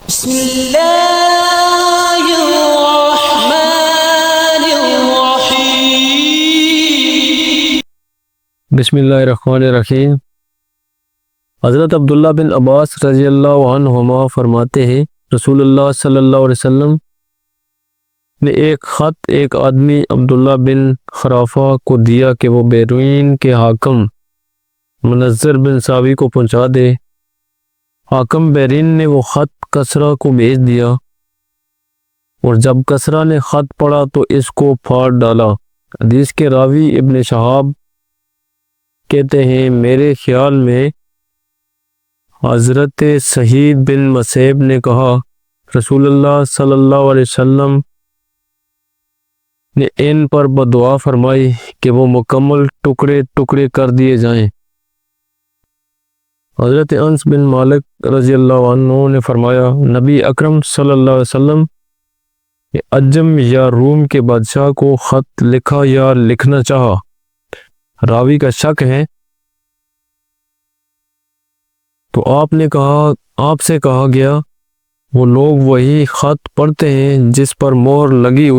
بسم اللہ الرحمن الرحیم۔ بسم اللہ الرحمن الرحیم۔ حضرت عبداللہ بن عباس رضی اللہ عنہما فرماتے ہیں رسول اللہ صلی اللہ علیہ وسلم نے ایک خط ایک آدمی عبداللہ بن خرافہ کو دیا کہ وہ بیرین کے حاکم منظر بن ساوی کو پہنچا دے۔ حاکم بیرین نے وہ خط کسرا کو بھیج دیا، اور جب کسرا نے خط پڑھا تو اس کو پھاڑ ڈالا۔ حدیث کے راوی ابن شہاب کہتے ہیں میرے خیال میں حضرت سعید بن مسیب نے کہا رسول اللہ صلی اللہ علیہ وسلم نے ان پر بدعا فرمائی کہ وہ مکمل ٹکڑے ٹکڑے کر دیے جائیں۔ حضرت انس بن مالک رضی اللہ عنہ نے فرمایا نبی اکرم صلی اللہ علیہ وسلم نے عجم یا روم کے بادشاہ کو خط لکھا یا لکھنا چاہا، راوی کا شک ہے، تو آپ سے کہا گیا وہ لوگ وہی خط پڑھتے ہیں جس پر مہر لگی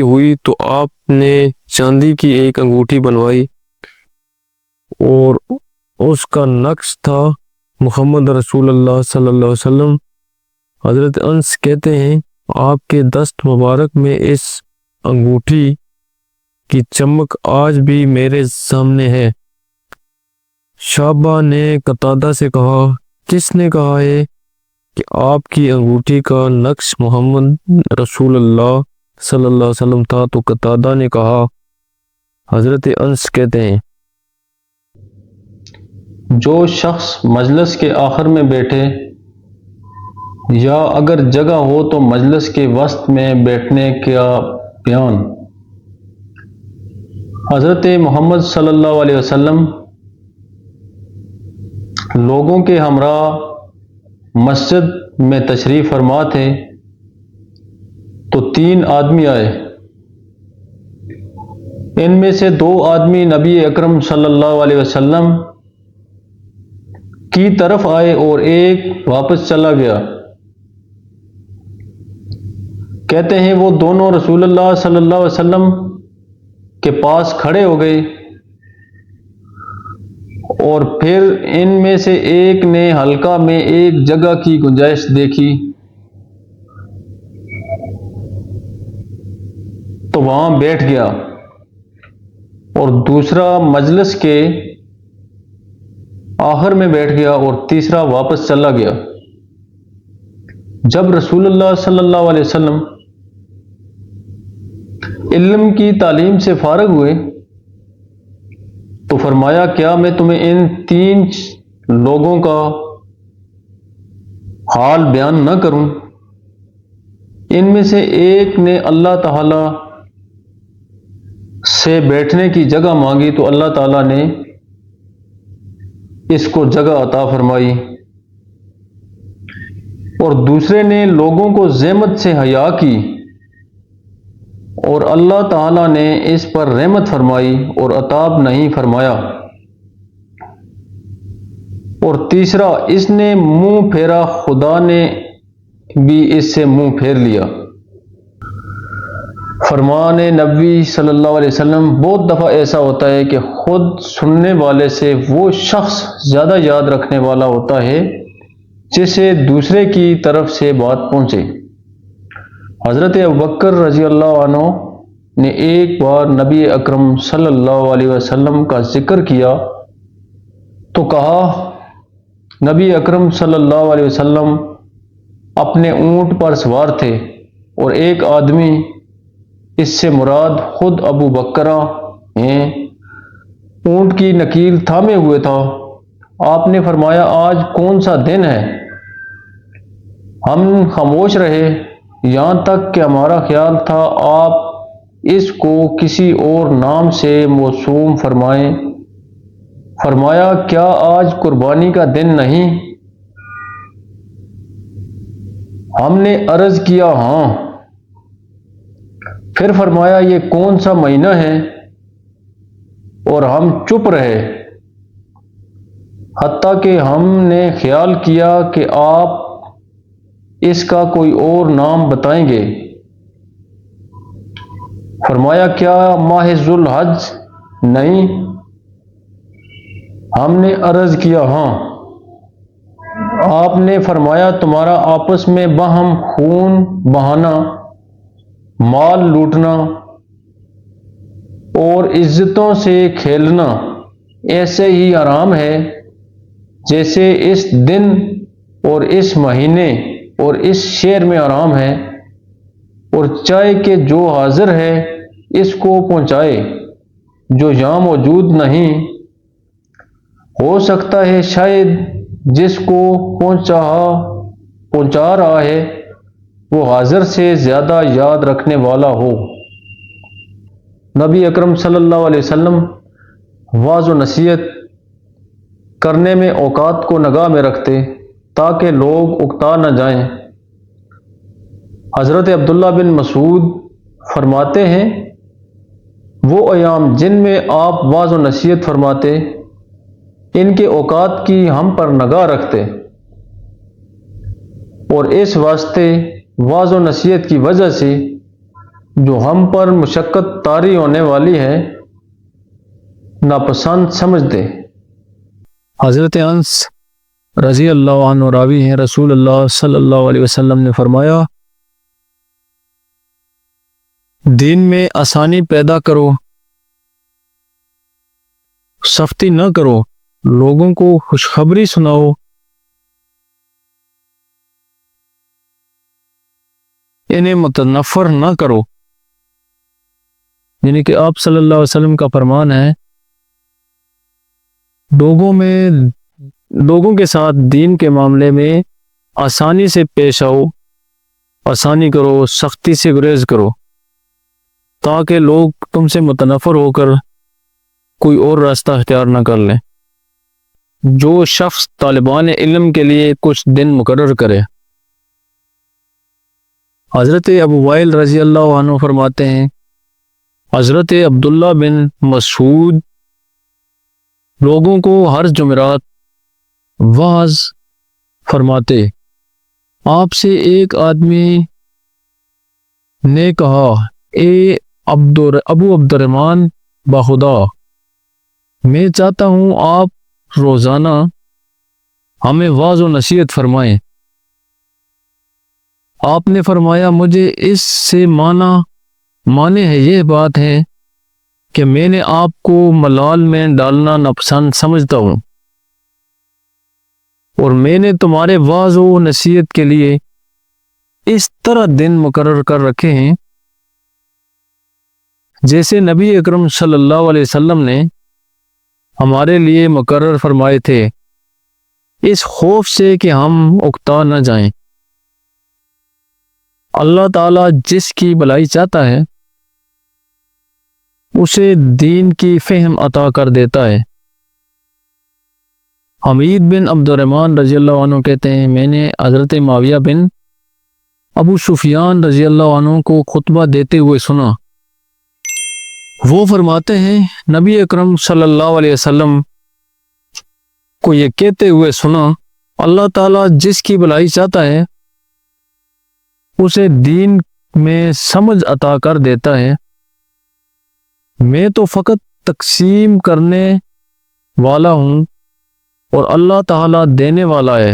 ہوئی تو آپ نے چاندی کی ایک انگوٹھی بنوائی اور اس کا نقش تھا محمد رسول اللہ صلی اللہ علیہ وسلم۔ حضرت انس کہتے ہیں آپ کے دست مبارک میں اس انگوٹھی کی چمک آج بھی میرے سامنے ہے۔ شعبہ نے قتادہ سے کہا کس نے کہا ہے کہ آپ کی انگوٹھی کا نقش محمد رسول اللہ صلی اللہ علیہ وسلم تھا؟ تو قتادہ نے کہا حضرت انس کہتے ہیں جو شخص مجلس کے آخر میں بیٹھے یا اگر جگہ ہو تو مجلس کے وسط میں بیٹھنے کا بیان۔ حضرت محمد صلی اللہ علیہ وسلم لوگوں کے ہمراہ مسجد میں تشریف فرما تھے تو 3 آدمی آئے۔ ان میں سے 2 آدمی نبی اکرم صلی اللہ علیہ وسلم کی طرف آئے اور ایک واپس چلا گیا۔ کہتے ہیں وہ دونوں رسول اللہ صلی اللہ علیہ وسلم کے پاس کھڑے ہو گئے، اور پھر ان میں سے ایک نے حلقہ میں ایک جگہ کی گنجائش دیکھی تو وہاں بیٹھ گیا، اور دوسرا مجلس کے آخر میں بیٹھ گیا، اور تیسرا واپس چلا گیا۔ جب رسول اللہ صلی اللہ علیہ وسلم علم کی تعلیم سے فارغ ہوئے تو فرمایا کیا میں تمہیں ان 3 لوگوں کا حال بیان نہ کروں؟ ان میں سے ایک نے اللہ تعالی سے بیٹھنے کی جگہ مانگی تو اللہ تعالی نے اس کو جگہ عطا فرمائی، اور دوسرے نے لوگوں کو زحمت سے حیا کی اور اللہ تعالی نے اس پر رحمت فرمائی اور عطاب نہیں فرمایا، اور تیسرا اس نے منہ پھیرا، خدا نے بھی اس سے منہ پھیر لیا۔ فرمان نبی صلی اللہ علیہ وسلم بہت دفعہ ایسا ہوتا ہے کہ خود سننے والے سے وہ شخص زیادہ یاد رکھنے والا ہوتا ہے جسے دوسرے کی طرف سے بات پہنچے۔ حضرت ابوبکر رضی اللہ عنہ نے ایک بار نبی اکرم صلی اللہ علیہ وسلم کا ذکر کیا تو کہا نبی اکرم صلی اللہ علیہ وسلم اپنے اونٹ پر سوار تھے اور ایک آدمی، اس سے مراد خود ابو بکرہ ہیں، اونٹ کی نکیل تھامے ہوئے تھا۔ آپ نے فرمایا آج کون سا دن ہے؟ ہم خاموش رہے یہاں تک کہ ہمارا خیال تھا آپ اس کو کسی اور نام سے موسوم فرمائیں۔ فرمایا کیا آج قربانی کا دن نہیں؟ ہم نے عرض کیا ہاں۔ پھر فرمایا یہ کون سا مہینہ ہے؟ اور ہم چپ رہے حتیٰ کہ ہم نے خیال کیا کہ آپ اس کا کوئی اور نام بتائیں گے؟ فرمایا کیا ماہ ذوالحج نہیں؟ ہم نے عرض کیا ہاں۔ آپ نے فرمایا تمہارا آپس میں باہم خون بہانا، مال لوٹنا اور عزتوں سے کھیلنا ایسے ہی حرام ہے جیسے اس دن اور اس مہینے اور اس شہر میں حرام ہے، اور چاہے کہ جو حاضر ہے اس کو پہنچائے جو یہاں موجود نہیں، ہو سکتا ہے شاید جس کو پہنچا رہا ہے وہ حاضر سے زیادہ یاد رکھنے والا ہو۔ نبی اکرم صلی اللہ علیہ وسلم واعظ و نصیحت کرنے میں اوقات کو نگاہ میں رکھتے تاکہ لوگ اکتا نہ جائیں۔ حضرت عبداللہ بن مسعود فرماتے ہیں وہ ایام جن میں آپ واعظ و نصیحت فرماتے ان کے اوقات کی ہم پر نگاہ رکھتے، اور اس واسطے واعظ و نصیحت کی وجہ سے جو ہم پر مشقت طاری ہونے والی ہے ناپسند سمجھتے۔ حضرت انس رضی اللہ عنہ راوی ہیں، رسول اللہ صلی اللہ علیہ وسلم نے فرمایا دین میں آسانی پیدا کرو، سختی نہ کرو، لوگوں کو خوشخبری سناؤ، انہیں متنفر نہ کرو۔ یعنی کہ آپ صلی اللہ علیہ وسلم کا فرمان ہے لوگوں کے ساتھ دین کے معاملے میں آسانی سے پیش آؤ، آسانی کرو، سختی سے گریز کرو، تاکہ لوگ تم سے متنفر ہو کر کوئی اور راستہ اختیار نہ کر لیں۔ جو شخص طالبان علم کے لیے کچھ دن مقرر کرے۔ حضرت ابو وائل رضی اللہ عنہ فرماتے ہیں حضرت عبداللہ بن مسعود لوگوں کو ہر جمعرات واعظ فرماتے۔ آپ سے ایک آدمی نے کہا اے ابو عبد الرحمن باخدا، میں چاہتا ہوں آپ روزانہ ہمیں واعظ و نصیحت فرمائیں۔ آپ نے فرمایا مجھے اس سے معنی ہے یہ بات ہے کہ میں نے آپ کو ملال میں ڈالنا ناپسند سمجھتا ہوں، اور میں نے تمہارے واعظ و نصیحت کے لیے اس طرح دن مقرر کر رکھے ہیں جیسے نبی اکرم صلی اللہ علیہ وسلم نے ہمارے لیے مقرر فرمائے تھے، اس خوف سے کہ ہم اکتا نہ جائیں۔ اللہ تعالیٰ جس کی بھلائی چاہتا ہے اسے دین کی فہم عطا کر دیتا ہے۔ حمید بن عبد الرحمن رضی اللہ عنہ کہتے ہیں میں نے حضرت معاویہ بن ابو سفیان رضی اللہ عنہ کو خطبہ دیتے ہوئے سنا۔ وہ فرماتے ہیں نبی اکرم صلی اللہ علیہ وسلم کو یہ کہتے ہوئے سنا، اللہ تعالیٰ جس کی بھلائی چاہتا ہے اسے دین میں سمجھ عطا کر دیتا ہے، میں تو فقط تقسیم کرنے والا ہوں اور اللہ تعالیٰ دینے والا ہے،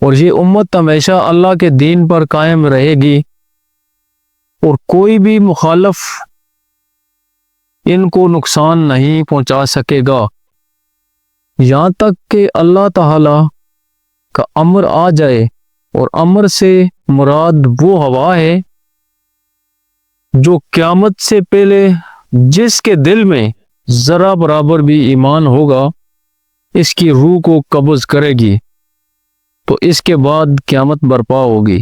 اور یہ امت ہمیشہ اللہ کے دین پر قائم رہے گی، اور کوئی بھی مخالف ان کو نقصان نہیں پہنچا سکے گا یہاں تک کہ اللہ تعالیٰ کا امر آ جائے، اور امر سے مراد وہ ہوا ہے جو قیامت سے پہلے جس کے دل میں ذرا برابر بھی ایمان ہوگا اس کی روح کو قبض کرے گی، تو اس کے بعد قیامت برپا ہوگی۔